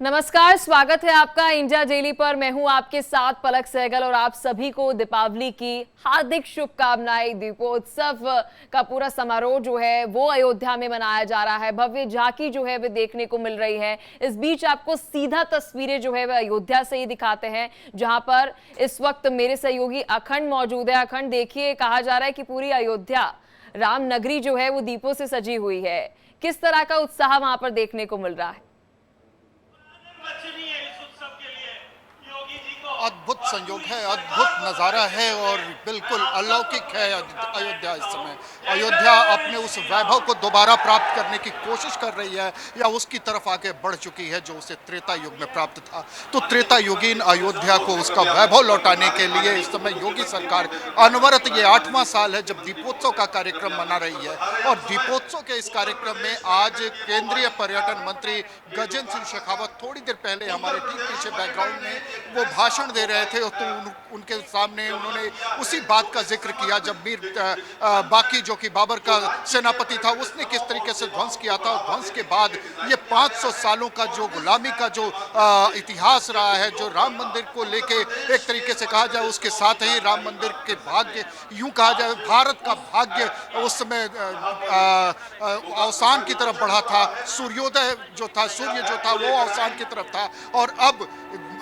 नमस्कार, स्वागत है आपका इंडिया डेली पर। मैं हूं आपके साथ पलक सहगल और आप सभी को दीपावली की हार्दिक शुभकामनाएं। दीपोत्सव का पूरा समारोह जो है वो अयोध्या में मनाया जा रहा है। भव्य झांकी जो है वो देखने को मिल रही है। इस बीच आपको सीधा तस्वीरें जो है वह अयोध्या से ही दिखाते हैं, जहां पर इस वक्त मेरे सहयोगी अखंड मौजूद है। अखंड, देखिए, कहा जा रहा है कि पूरी अयोध्या राम नगरी जो है वो दीपों से सजी हुई है। किस तरह का उत्साह वहां पर देखने को मिल रहा है? अद्भुत संयोग है, अद्भुत नज़ारा है और बिल्कुल अलौकिक है अयोध्या इस समय। अयोध्या अपने उस वैभव को दोबारा प्राप्त करने की कोशिश कर रही है या उसकी तरफ आगे बढ़ चुकी है जो उसे त्रेता युग में प्राप्त था। तो त्रेता युगीन अयोध्या को उसका वैभव लौटाने के लिए इस समय योगी सरकार अनवरत, ये 8वां साल है जब दीपोत्सव का कार्यक्रम मना रही है। और दीपोत्सव के इस कार्यक्रम में आज केंद्रीय पर्यटन मंत्री गजेंद्र सिंह शेखावत थोड़ी देर पहले हमारे ठीक पीछे बैकग्राउंड में वो भाषण दे रहे थे, तो उनके सामने उन्होंने उसी बात का जिक्र किया जब मीर बाकी जो कि बाबर का सेनापति था उसने किस तरीके से ध्वंस किया था। ध्वंस के बाद ये 500 सालों का जो गुलामी का जो इतिहास रहा है, जो राम मंदिर को लेके एक तरीके से कहा जाए, उसके साथ ही राम मंदिर के भाग्य, यूं कहा जाए भारत का भाग्य उस समय अवसान की तरफ बढ़ा था। सूर्योदय जो था, सूर्य जो था वो अवसान की तरफ था। और अब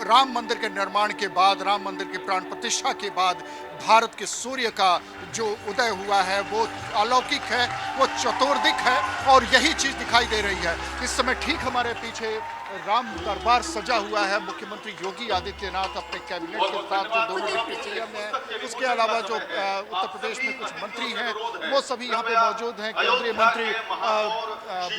राम मंदिर के निर्माण के बाद, राम मंदिर की प्राण प्रतिष्ठा के बाद भारत के सूर्य का जो उदय हुआ है वो अलौकिक है, वो चतुर्दिक है और यही चीज़ दिखाई दे रही है। इस समय ठीक हमारे पीछे राम दरबार सजा हुआ है। मुख्यमंत्री योगी आदित्यनाथ अपने कैबिनेट के साथ जो दोनों डिप्टी सीएम हैं, उसके अलावा जो उत्तर प्रदेश में कुछ मंत्री हैं वो सभी यहाँ पे मौजूद हैं। केंद्रीय मंत्री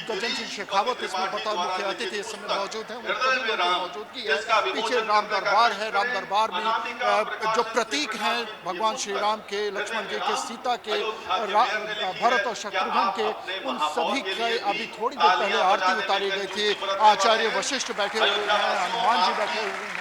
गजेंद्र सिंह शेखावत इसमें बतौर मुख्य अतिथि इस समय मौजूद हैं। उनकी मौजूदगी है। पीछे राम दरबार है। राम दरबार में जो प्रतीक हैं भगवान श्री राम के, लक्ष्मण जी के, सीता के, भरत और शत्रुघ्न के, उन सभी के अभी थोड़ी देर पहले आरती उतारी गई थी। आचार्य वशिष्ठ बैठे हुए हैं, हनुमान जी बैठे हुए हैं।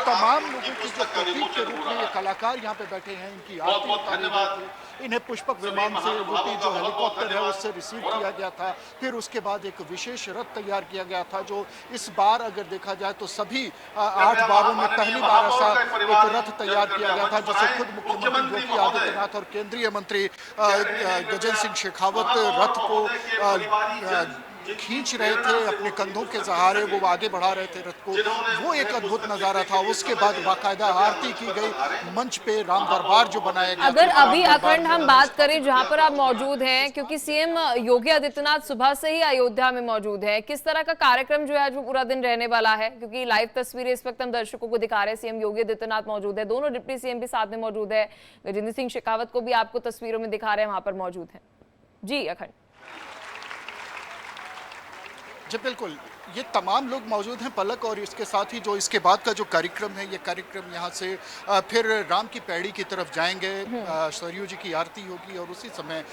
तमाम लोगों की जो प्रतीक के रूप में ये कलाकार यहाँ पे बैठे हैं, इनकी आरती उतारी गई थी। इन्हें पुष्पक विमान से यूपी जो हेलीकॉप्टर है उससे रिसीव किया गया था। फिर उसके बाद एक विशेष रथ तैयार किया गया था जो इस बार अगर देखा जाए तो सभी 8 बारों में पहली बार ऐसा एक रथ तैयार किया गया था जिसे खुद मुख्यमंत्री योगी आदित्यनाथ और केंद्रीय मंत्री गजेंद्र सिंह शेखावत रथ को खींच रहे थे अपने कंधों के सहारे, वो आगे बढ़ा रहे थे रथ को। वो एक अद्भुत नजारा था। उसके बाद बाकायदा आरती की गई, मंच पे राम दरबार जो बनाया गया। अगर अभी अखंड हम बात करें जहां पर आप मौजूद हैं, क्योंकि सीएम योगी आदित्यनाथ सुबह से ही अयोध्या में मौजूद है, किस तरह का कार्यक्रम जो है आज वो पूरा दिन रहने वाला है? क्योंकि लाइव तस्वीरें इस वक्त हम दर्शकों को दिखा रहे हैं। सीएम योगी आदित्यनाथ मौजूद है, दोनों डिप्टी सीएम भी साथ में मौजूद है, गजेंद्र सिंह शेखावत को भी आपको तस्वीरों में दिखा रहे हैं, वहां पर मौजूद है। जी अखंड। जी बिल्कुल, ये तमाम लोग मौजूद हैं पलक। और इसके साथ ही जो इसके बाद का जो कार्यक्रम है, ये कार्यक्रम यहाँ से फिर राम की पैड़ी की तरफ जाएंगे। सरयू जी की आरती होगी और उसी समय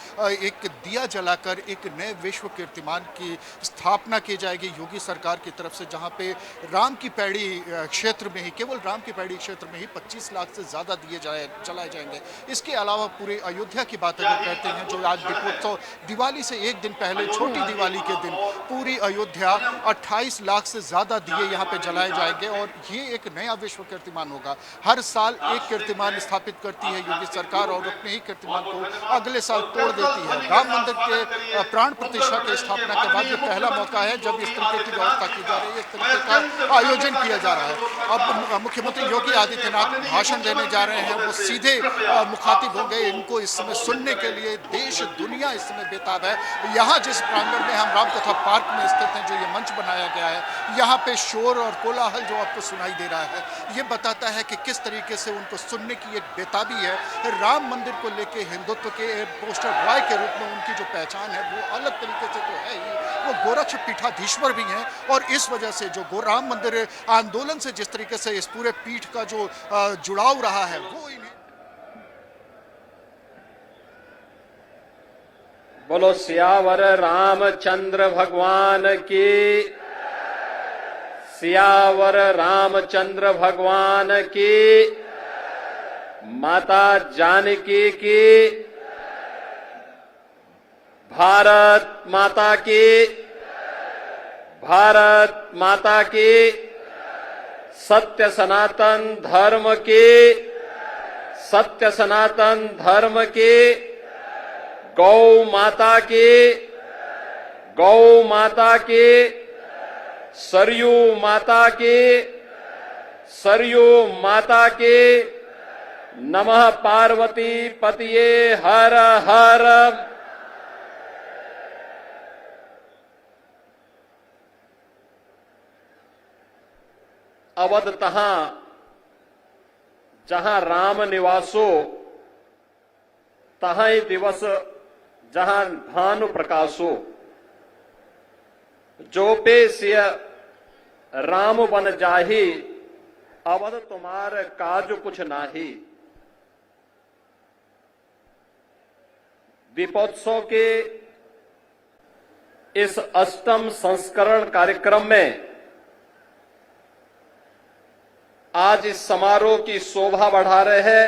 एक दिया जलाकर एक नए विश्व कीर्तिमान की स्थापना की जाएगी योगी सरकार की तरफ से, जहाँ पे राम की पैड़ी क्षेत्र में ही, केवल राम की पैड़ी क्षेत्र में ही 25 लाख से ज़्यादा दिए जलाए जाएंगे। इसके अलावा पूरे अयोध्या की बात अगर कहते हैं, जो आज दीपोत्सव दिवाली से एक दिन पहले, छोटी दिवाली के दिन पूरी अयोध्या 28 लाख से ज़्यादा दिए यहाँ पे जलाए जाएंगे और ये एक नया विश्व कीर्तिमान होगा। हर साल एक कीर्तिमान स्थापित करती है योगी सरकार और अपने ही कीर्तिमान को अगले साल तोड़ देती है। राम मंदिर के प्राण प्रतिष्ठा की स्थापना के बाद ये पहला मौका है जब इस तरीके की व्यवस्था की जा रही है, इस तरीके का आयोजन किया जा रहा है। अब मुख्यमंत्री योगी आदित्यनाथ भाषण देने जा रहे हैं। वो सीधे मुखातिब होंगे। इनको इस समय सुनने के लिए देश दुनिया इस समय बेताब है। यहाँ जिस प्रांगण में हम रामकथा पार्क में स्थित हैं, जो ये मंच बनाया गया है, यहाँ पे शोर और कोलाहल जो आपको सुनाई दे रहा है, ये बताता है कि किस तरीके से उनको सुनने की एक बेताबी है। राम मंदिर को लेके हिंदुत्व के पोस्टर बॉय के रूप में उनकी जो पहचान है वो अलग तरीके से तो है ही। वो गोरक्ष पीठाधीश्वर भी हैं और इस वजह से जो राम मंदिर आंदोलन से जिस तरीके से इस पूरे पीठ का जो जुड़ाव रहा है वो इन्हें। बोलो सियावर रामचंद्र भगवान की, सियावर रामचंद्र भगवान की, माता जानकी की, भारत माता की, भारत माता की, सत्य सनातन धर्म की, सत्य सनातन धर्म की, गौ माता की, गौ माता की, सरयू माता की, सरयू माता की, नमः पार्वती पतिये हर हर। अवध तहां जहां राम निवासो, तहां ही दिवस जहां भानु प्रकाशो। जो पे सिय राम बन जाही, अवध तुम्हार काज कुछ नाही। दीपोत्सव के इस अष्टम संस्करण कार्यक्रम में आज इस समारोह की शोभा बढ़ा रहे हैं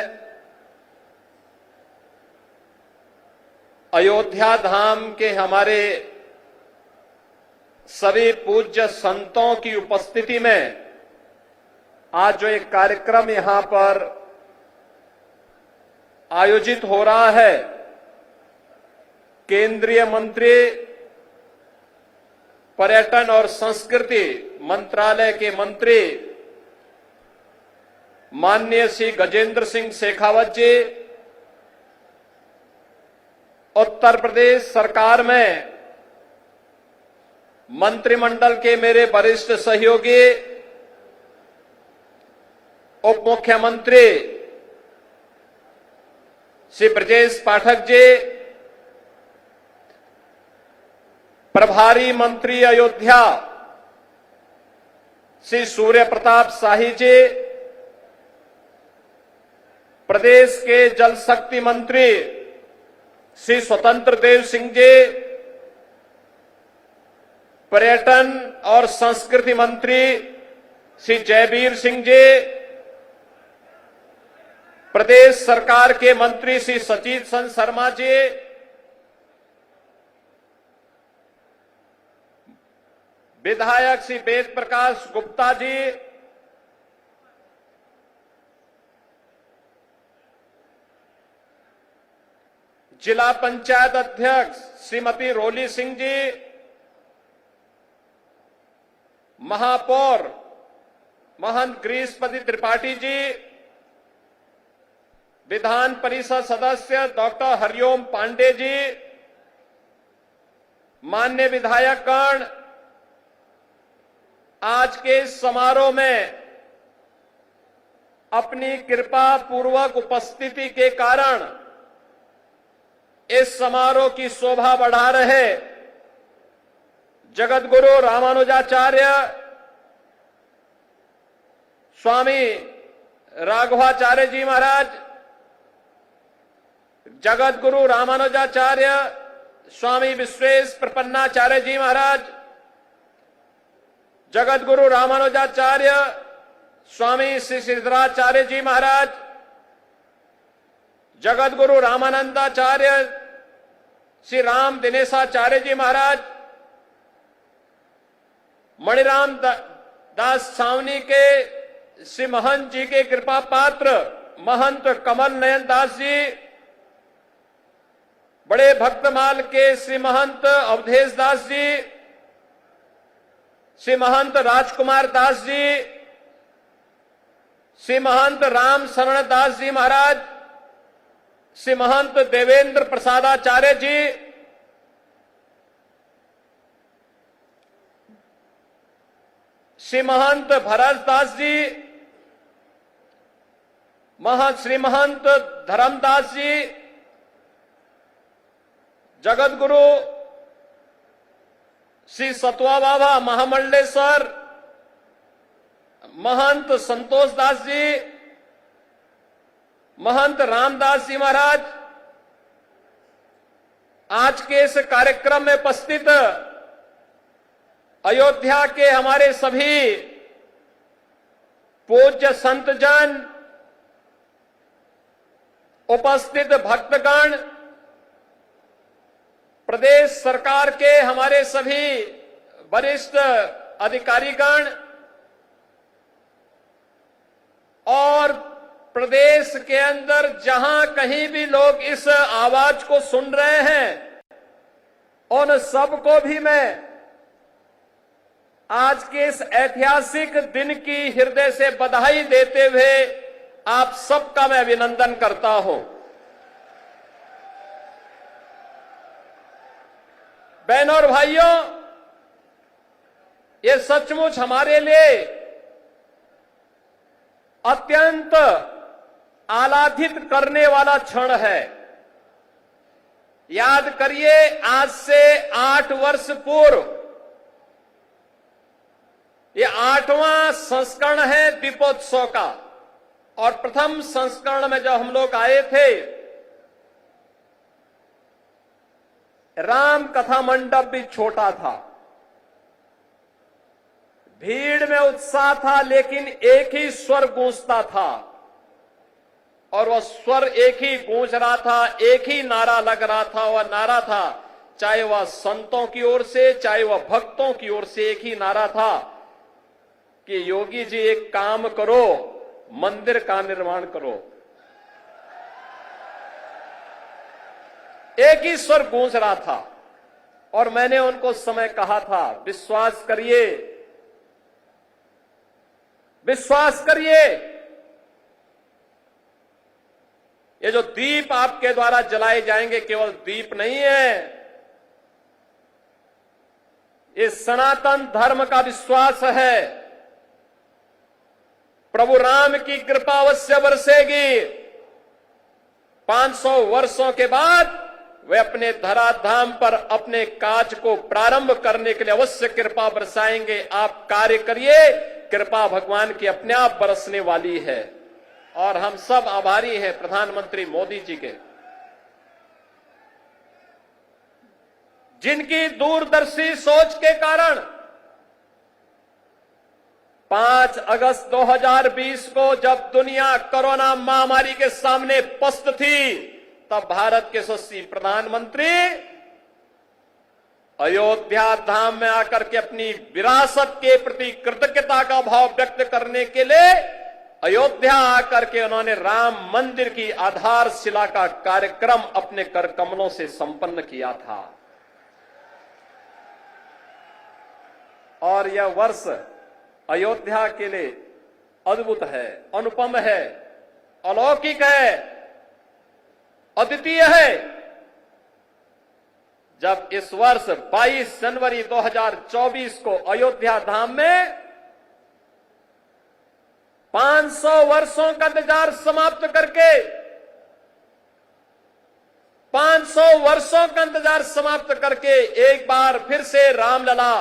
अयोध्या धाम के हमारे सभी पूज्य संतों की उपस्थिति में आज जो एक कार्यक्रम यहां पर आयोजित हो रहा है, केंद्रीय मंत्री पर्यटन और संस्कृति मंत्रालय के मंत्री माननीय श्री गजेंद्र सिंह शेखावत जी, उत्तर प्रदेश सरकार में मंत्रिमंडल के मेरे वरिष्ठ सहयोगी उप मुख्यमंत्री श्री ब्रजेश पाठक जी, प्रभारी मंत्री अयोध्या श्री सूर्य प्रताप शाही जी, प्रदेश के जल शक्ति मंत्री श्री स्वतंत्र देव सिंह जी, पर्यटन और संस्कृति मंत्री श्री जयवीर सिंह जी, प्रदेश सरकार के मंत्री श्री सचित चंद्र शर्मा जी, विधायक श्री वेद प्रकाश गुप्ता जी, जिला पंचायत अध्यक्ष श्रीमती रोली सिंह जी, महापौर महंत गिरीशपति त्रिपाठी जी, विधान परिषद सदस्य डॉक्टर हरिओम पांडे जी, मान्य विधायकगण, आज के इस समारोह में अपनी कृपा पूर्वक उपस्थिति के कारण इस समारोह की शोभा बढ़ा रहे जगतगुरु रामानुजाचार्य स्वामी राघवाचार्य जी महाराज, जगतगुरु रामानुजाचार्य स्वामी विश्वेश प्रपन्नाचार्य जी महाराज, जगतगुरु रामानुजाचार्य स्वामी श्री सिद्धराचार्य जी महाराज, जगतगुरु रामानंदाचार्य श्री राम दिनेशाचार्य जी महाराज, मणिराम दास सावनी के श्री महंत जी के कृपा पात्र महंत कमल नयन दास जी, बड़े भक्तमाल के श्री महंत अवधेश दास जी, श्री महंत राजकुमार दास जी, श्री महंत राम शरण दास जी महाराज, श्री महंत देवेंद्र प्रसादाचार्य जी, श्री महंत भरत दास जी, श्री महंत धर्मदास जी, जगतगुरु श्री सतवा बाबा महामंडलेश्वर महंत संतोष दास जी, महंत रामदास जी महाराज, आज के इस कार्यक्रम में उपस्थित अयोध्या के हमारे सभी पूज्य संतजन, उपस्थित भक्तगण, प्रदेश सरकार के हमारे सभी वरिष्ठ अधिकारीगण और प्रदेश के अंदर जहां कहीं भी लोग इस आवाज को सुन रहे हैं, उन सबको भी मैं आज के इस ऐतिहासिक दिन की हृदय से बधाई देते हुए आप सबका मैं अभिनंदन करता हूं। बहनों और भाइयों, ये सचमुच हमारे लिए अत्यंत आह्लादित करने वाला क्षण है। याद करिए, आज से 8 वर्ष पूर्व ये 8वां संस्करण है दीपोत्सव का, और प्रथम संस्करण में जब हम लोग आए थे, राम कथा मंडप भी छोटा था, भीड़ में उत्साह था, लेकिन एक ही स्वर गूंजता था, और वह स्वर एक ही गूंज रहा था, एक ही नारा लग रहा था। वह नारा था, चाहे वह संतों की ओर से, चाहे वह भक्तों की ओर से, एक ही नारा था कि योगी जी एक काम करो, मंदिर का निर्माण करो। एक ही स्वर गूंज रहा था, और मैंने उनको उस समय कहा था, विश्वास करिए, विश्वास करिए, ये जो दीप आपके द्वारा जलाए जाएंगे केवल दीप नहीं है, ये सनातन धर्म का विश्वास है। प्रभु राम की कृपा अवश्य बरसेगी। 500 वर्षों के बाद वे अपने धराधाम पर अपने काज को प्रारंभ करने के लिए अवश्य कृपा बरसाएंगे। आप कार्य करिए, कृपा भगवान की अपने आप बरसने वाली है, और हम सब आभारी हैं प्रधानमंत्री मोदी जी के, जिनकी दूरदर्शी सोच के कारण 5 अगस्त 2020 को जब दुनिया कोरोना महामारी के सामने पस्त थी, तब भारत के यशस्वी प्रधानमंत्री अयोध्या धाम में आकर के अपनी विरासत के प्रति कृतज्ञता का भाव व्यक्त करने के लिए अयोध्या आकर के उन्होंने राम मंदिर की आधारशिला का कार्यक्रम अपने कर कमलों से संपन्न किया था। और यह वर्ष अयोध्या के लिए अद्भुत है, अनुपम है, अलौकिक है, अद्वितीय है। जब इस वर्ष 22 जनवरी 2024 को अयोध्या धाम में 500 वर्षों का इंतजार समाप्त करके 500 वर्षों का इंतजार समाप्त करके एक बार फिर से रामलला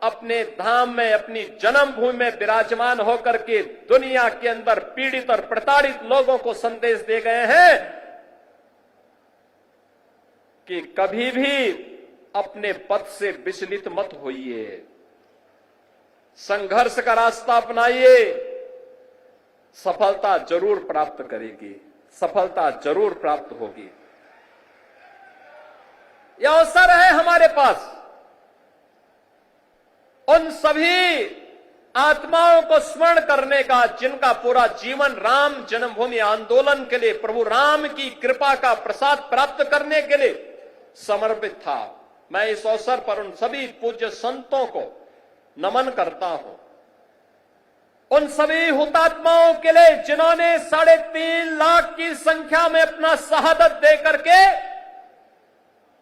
अपने धाम में, अपनी जन्मभूमि में विराजमान होकर के दुनिया के अंदर पीड़ित और प्रताड़ित लोगों को संदेश दे गए हैं कि कभी भी अपने पथ से विचलित मत होइए, संघर्ष का रास्ता अपनाइए, सफलता जरूर प्राप्त करेगी, सफलता जरूर प्राप्त होगी। यह अवसर है हमारे पास उन सभी आत्माओं को स्मरण करने का जिनका पूरा जीवन राम जन्मभूमि आंदोलन के लिए, प्रभु राम की कृपा का प्रसाद प्राप्त करने के लिए समर्पित था। मैं इस अवसर पर उन सभी पूज्य संतों को नमन करता हूं, उन सभी हुतात्माओं के लिए जिन्होंने 3.5 लाख की संख्या में अपना शहादत दे करके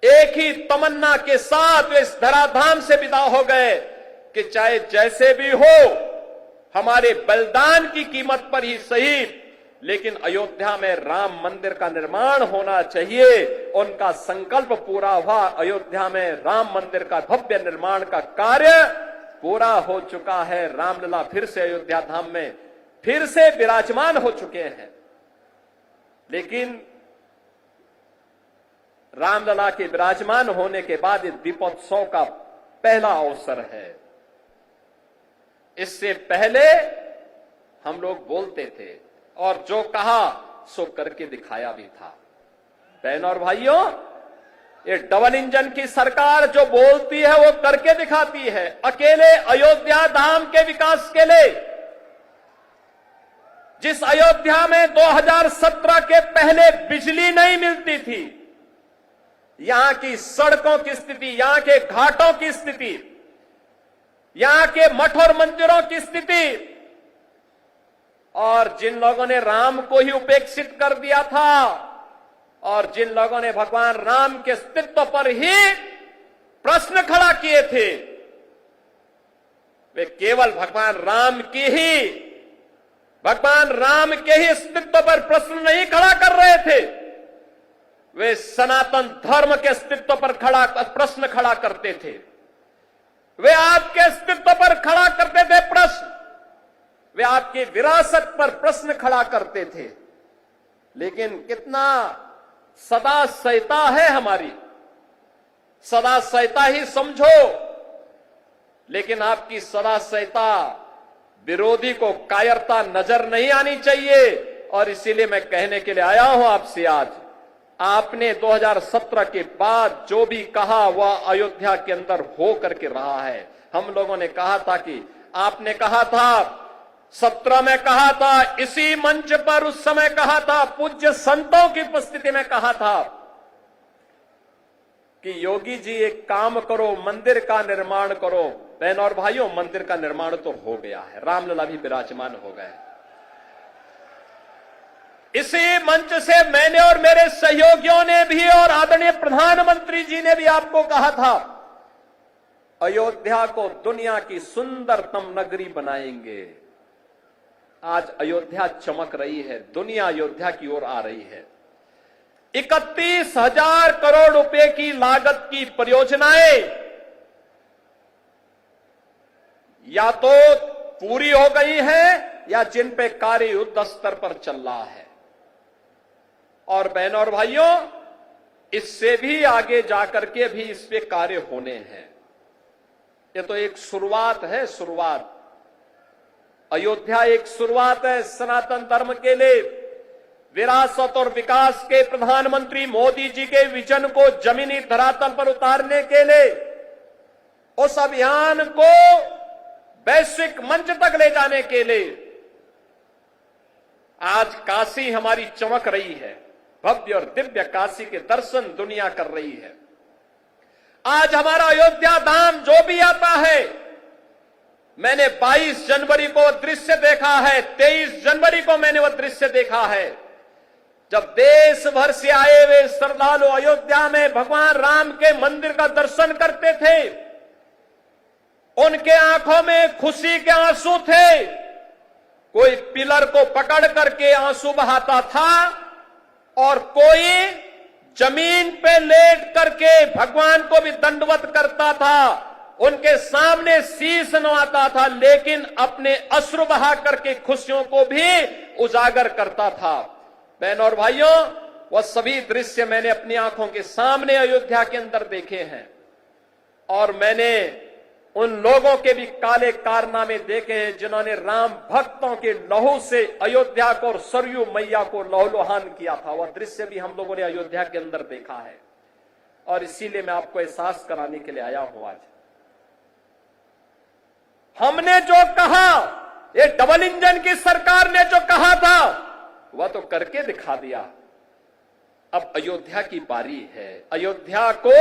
एक ही तमन्ना के साथ वे इस धराधाम से विदा हो गए कि चाहे जैसे भी हो, हमारे बलिदान की कीमत पर ही सही, लेकिन अयोध्या में राम मंदिर का निर्माण होना चाहिए। उनका संकल्प पूरा हुआ। अयोध्या में राम मंदिर का भव्य निर्माण का कार्य पूरा हो चुका है। रामलला फिर से अयोध्या धाम में फिर से विराजमान हो चुके हैं। लेकिन रामलला के विराजमान होने के बाद दीपोत्सव का पहला अवसर है। इससे पहले हम लोग बोलते थे और जो कहा सो करके दिखाया भी था। बहनों और भाइयों, ये डबल इंजन की सरकार जो बोलती है वो करके दिखाती है। अकेले अयोध्या धाम के विकास के लिए, जिस अयोध्या में 2017 के पहले बिजली नहीं मिलती थी, यहां की सड़कों की स्थिति, यहां के घाटों की स्थिति, यहां के मठ और मंदिरों की स्थिति, और जिन लोगों ने राम को ही उपेक्षित कर दिया था और जिन लोगों ने भगवान राम के अस्तित्व पर ही प्रश्न खड़ा किए थे, वे केवल भगवान राम के ही अस्तित्व पर प्रश्न नहीं खड़ा कर रहे थे, वे सनातन धर्म के अस्तित्व पर प्रश्न खड़ा करते थे। वे आपके अस्तित्व पर खड़ा करते थे प्रश्न, वे आपकी विरासत पर प्रश्न खड़ा करते थे। लेकिन कितना सदा सहता है हमारी, सदा सहता ही समझो, लेकिन आपकी सदा सहता विरोधी को कायरता नजर नहीं आनी चाहिए। और इसीलिए मैं कहने के लिए आया हूं आपसे आज, आपने 2017 के बाद जो भी कहा वह अयोध्या के अंदर हो करके रहा है। हम लोगों ने कहा था कि आपने कहा था 17 में कहा था, इसी मंच पर उस समय कहा था, पूज्य संतों की उपस्थिति में कहा था कि योगी जी एक काम करो, मंदिर का निर्माण करो। बहन और भाइयों, मंदिर का निर्माण तो हो गया है, रामलला भी विराजमान हो गए। इसी मंच से मैंने और मेरे सहयोगियों ने भी और आदरणीय प्रधानमंत्री जी ने भी आपको कहा था, अयोध्या को दुनिया की सुंदरतम नगरी बनाएंगे। आज अयोध्या चमक रही है, दुनिया अयोध्या की ओर आ रही है। 31,000 करोड़ रुपए की लागत की परियोजनाएं या तो पूरी हो गई है या जिन पे कार्य युद्ध स्तर पर चल रहा है। और बहनों और भाइयों, इससे भी आगे जाकर के भी इस पे कार्य होने हैं। ये तो एक शुरुआत है, शुरुआत। अयोध्या एक शुरुआत है सनातन धर्म के लिए। विरासत और विकास के प्रधानमंत्री मोदी जी के विजन को जमीनी धरातल पर उतारने के लिए, उस अभियान को वैश्विक मंच तक ले जाने के लिए आज काशी हमारी चमक रही है। भव्य और दिव्य काशी के दर्शन दुनिया कर रही है। आज हमारा अयोध्या धाम जो भी आता है, मैंने 22 जनवरी को दृश्य देखा है, 23 जनवरी को मैंने वह दृश्य देखा है, जब देश भर से आए हुए श्रद्धालु अयोध्या में भगवान राम के मंदिर का दर्शन करते थे। उनके आंखों में खुशी के आंसू थे। कोई पिलर को पकड़ करके आंसू बहाता था और कोई जमीन पे लेट करके भगवान को भी दंडवत करता था, उनके सामने शीश नवाता था, लेकिन अपने अश्रु बहा करके खुशियों को भी उजागर करता था। बहनों और भाइयों, वह सभी दृश्य मैंने अपनी आंखों के सामने अयोध्या के अंदर देखे हैं और मैंने उन लोगों के भी काले कारनामे देखे हैं जिन्होंने राम भक्तों के लहू से अयोध्या को और सरयू मैया को लहूलुहान किया था। वह दृश्य भी हम लोगों ने अयोध्या के अंदर देखा है और इसीलिए मैं आपको एहसास कराने के लिए आया हूं। आज हमने जो कहा, ये डबल इंजन की सरकार ने जो कहा था वह तो करके दिखा दिया। अब अयोध्या की बारी है। अयोध्या को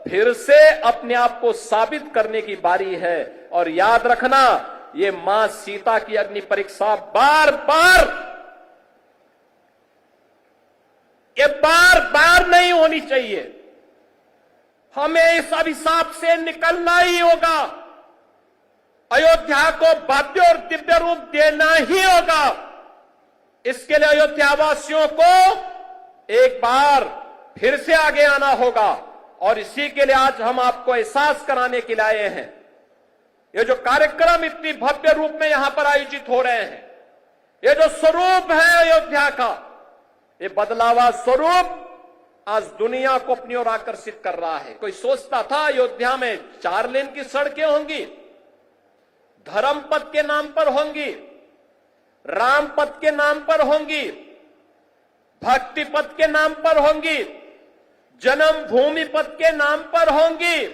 फिर से अपने आप को साबित करने की बारी है। और याद रखना, ये मां सीता की अग्नि परीक्षा बार बार नहीं होनी चाहिए। हमें इस अभिशाप से निकलना ही होगा। अयोध्या को भव्य और दिव्य रूप देना ही होगा। इसके लिए अयोध्या वासियों को एक बार फिर से आगे आना होगा और इसी के लिए आज हम आपको एहसास कराने के लिए आए हैं। ये जो कार्यक्रम इतनी भव्य रूप में यहां पर आयोजित हो रहे हैं, ये जो स्वरूप है अयोध्या का, ये बदलावा स्वरूप आज दुनिया को अपनी ओर आकर्षित कर रहा है। कोई सोचता था अयोध्या में 4 लेन की सड़कें होंगी, धर्म पथ के नाम पर होंगी, राम पथ के नाम पर होंगी, भक्ति पथ के नाम पर होंगी, जन्मभूमि पद के नाम पर होंगी।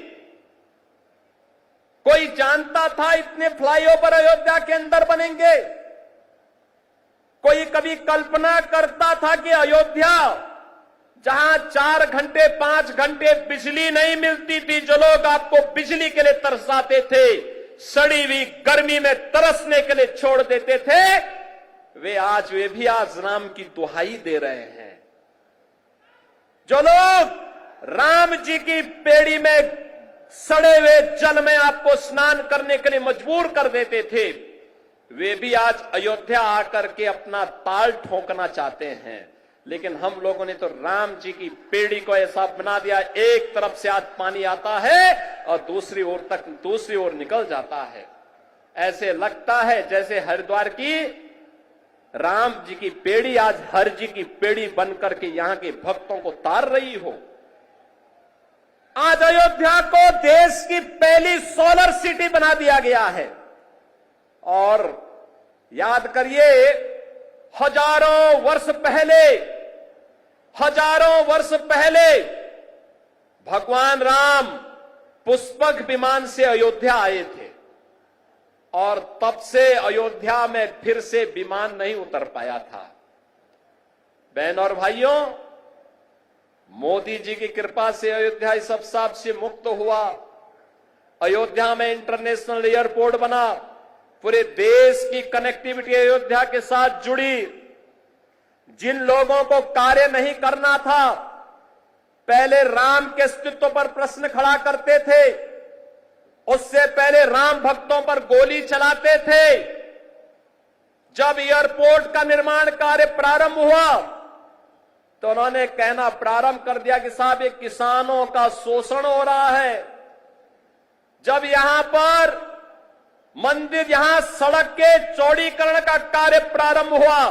कोई जानता था इतने फ्लाईओवर अयोध्या के अंदर बनेंगे? कोई कभी कल्पना करता था कि अयोध्या, जहां 4 घंटे 5 घंटे बिजली नहीं मिलती थी, जो लोग आपको बिजली के लिए तरसाते थे, सड़ी हुई गर्मी में तरसने के लिए छोड़ देते थे, वे भी आज राम की दुहाई दे रहे हैं। जो लोग राम जी की पेड़ी में सड़े हुए जल में आपको स्नान करने के लिए मजबूर कर देते थे, वे भी आज अयोध्या आकर के अपना ताल ठोकना चाहते हैं। लेकिन हम लोगों ने तो राम जी की पेड़ी को ऐसा बना दिया, एक तरफ से आज पानी आता है और दूसरी ओर निकल जाता है। ऐसे लगता है जैसे हरिद्वार की राम जी की पेड़ी आज हर जी की पेड़ी बनकर के यहां के भक्तों को तार रही हो। आज अयोध्या को देश की पहली सोलर सिटी बना दिया गया है। और याद करिए, हजारों वर्ष पहले भगवान राम पुष्पक विमान से अयोध्या आए थे और तब से अयोध्या में फिर से विमान नहीं उतर पाया था। बहन और भाइयों, मोदी जी की कृपा से अयोध्या इस अभिशाप से मुक्त हुआ। अयोध्या में इंटरनेशनल एयरपोर्ट बना, पूरे देश की कनेक्टिविटी अयोध्या के साथ जुड़ी। जिन लोगों को कार्य नहीं करना था, पहले राम के अस्तित्व पर प्रश्न खड़ा करते थे, उससे पहले राम भक्तों पर गोली चलाते थे, जब एयरपोर्ट का निर्माण कार्य प्रारंभ हुआ तो उन्होंने कहना प्रारंभ कर दिया कि साहब ये किसानों का शोषण हो रहा है। जब यहां पर मंदिर, यहां सड़क के चौड़ीकरण का कार्य प्रारंभ हुआ,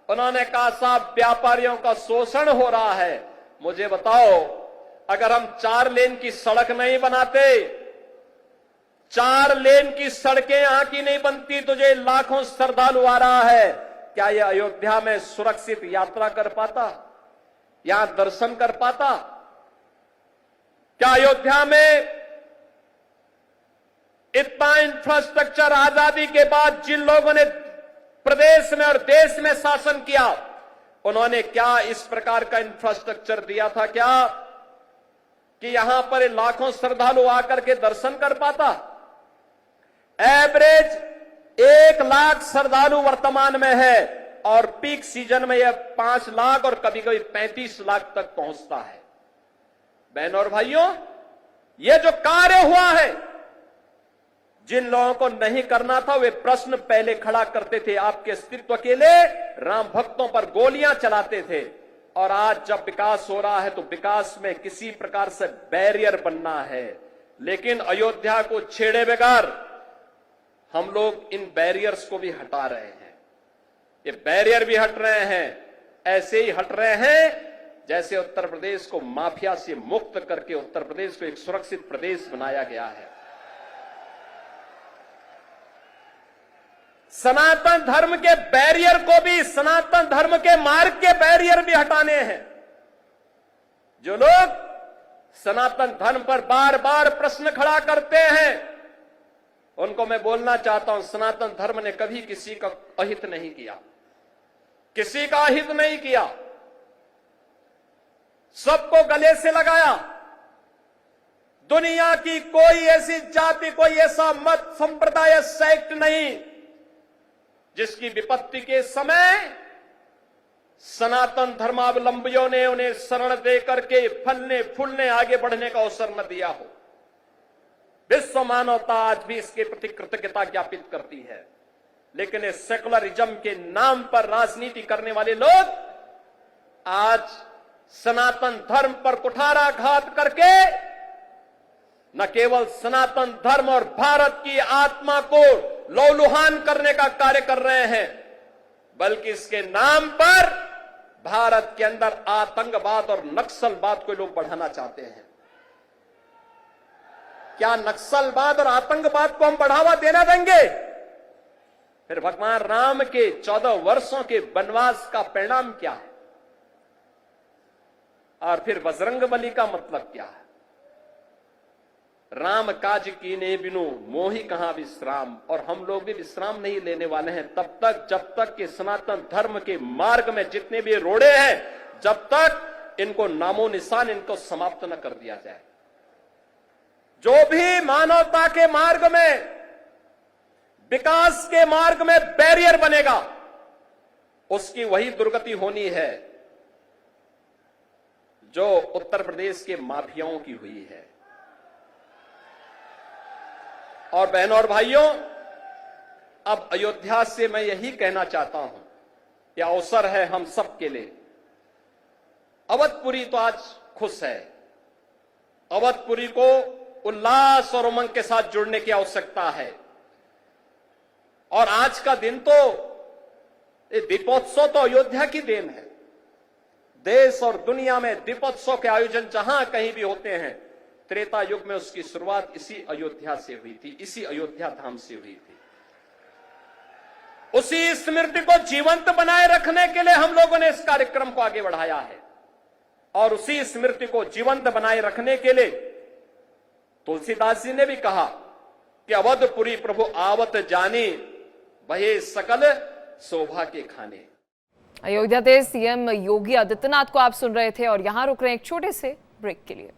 उन्होंने कहा साहब व्यापारियों का शोषण हो रहा है। मुझे बताओ, अगर हम 4 लेन की सड़क नहीं बनाते, 4 लेन की सड़कें यहां की नहीं बनती, तो जो लाखों श्रद्धालु आ रहा है, क्या यह अयोध्या में सुरक्षित यात्रा कर पाता, यहां दर्शन कर पाता? क्या अयोध्या में इतना इंफ्रास्ट्रक्चर आजादी के बाद जिन लोगों ने प्रदेश में और देश में शासन किया, उन्होंने क्या इस प्रकार का इंफ्रास्ट्रक्चर दिया था क्या कि यहां पर लाखों श्रद्धालु आकर के दर्शन कर पाता? एवरेज 1 लाख श्रद्धालु वर्तमान में है और पीक सीजन में यह 5 लाख और कभी कभी 35 लाख तक पहुंचता है। बहनों और भाइयों, यह जो कार्य हुआ है, जिन लोगों को नहीं करना था वे प्रश्न पहले खड़ा करते थे आपके अस्तित्व के लिए, राम भक्तों पर गोलियां चलाते थे। और आज जब विकास हो रहा है तो विकास में किसी प्रकार से बैरियर बनना है, लेकिन अयोध्या को छेड़े बगैर हम लोग इन बैरियर्स को भी हटा रहे हैं। ये बैरियर भी हट रहे हैं, ऐसे ही हट रहे हैं जैसे उत्तर प्रदेश को माफिया से मुक्त करके उत्तर प्रदेश को एक सुरक्षित प्रदेश बनाया गया है। सनातन धर्म के बैरियर को भी, सनातन धर्म के मार्ग के बैरियर भी हटाने हैं। जो लोग सनातन धर्म पर बार बार प्रश्न खड़ा करते हैं, उनको मैं बोलना चाहता हूं, सनातन धर्म ने कभी किसी का अहित नहीं किया, किसी का अहित नहीं किया, सबको गले से लगाया। दुनिया की कोई ऐसी जाति, कोई ऐसा मत, संप्रदाय, सेक्ट नहीं जिसकी विपत्ति के समय सनातन धर्मावलंबियों ने उन्हें शरण देकर के फलने फूलने आगे बढ़ने का अवसर न दिया हो। विश्व मानवता आज भी इसके प्रति कृतज्ञता ज्ञापित करती है। लेकिन इस सेकुलरिज्म के नाम पर राजनीति करने वाले लोग आज सनातन धर्म पर कुठाराघात करके न केवल सनातन धर्म और भारत की आत्मा को लौलुहान करने का कार्य कर रहे हैं, बल्कि इसके नाम पर भारत के अंदर आतंकवाद और नक्सलवाद को लोग बढ़ाना चाहते हैं। क्या नक्सलवाद और आतंकवाद को हम बढ़ावा देना देंगे? फिर भगवान राम के 14 वर्षों के वनवास का परिणाम क्या है? और फिर बजरंगबली का मतलब क्या है? राम काज कीने बिनु मोहि कहां विश्राम। और हम लोग भी विश्राम नहीं लेने वाले हैं तब तक जब तक कि सनातन धर्म के मार्ग में जितने भी रोड़े हैं, जब तक इनको नामो निशान इनको समाप्त न कर दिया जाए। जो भी मानवता के मार्ग में, विकास के मार्ग में बैरियर बनेगा, उसकी वही दुर्गति होनी है जो उत्तर प्रदेश के माफियाओं की हुई है। और बहनों और भाइयों, अब अयोध्या से मैं यही कहना चाहता हूं, यह अवसर है हम सब के लिए। अवधपुरी तो आज खुश है, अवधपुरी को उल्लास और उमंग के साथ जुड़ने की आवश्यकता है। और आज का दिन तो दीपोत्सव तो अयोध्या की देन है। देश और दुनिया में दीपोत्सव के आयोजन जहां कहीं भी होते हैं, त्रेता युग में उसकी शुरुआत इसी अयोध्या से हुई थी, इसी अयोध्या धाम से हुई थी। उसी स्मृति को जीवंत बनाए रखने के लिए हम लोगों ने इस कार्यक्रम को आगे बढ़ाया है। और उसी स्मृति को जीवंत बनाए रखने के लिए तुलसीदास जी ने भी कहा कि अवधपुरी प्रभु आवत जानी, वही सकल शोभा के खाने। अयोध्या से सीएम योगी आदित्यनाथ को आप सुन रहे थे और यहां रुक रहे हैं एक छोटे से ब्रेक के लिए।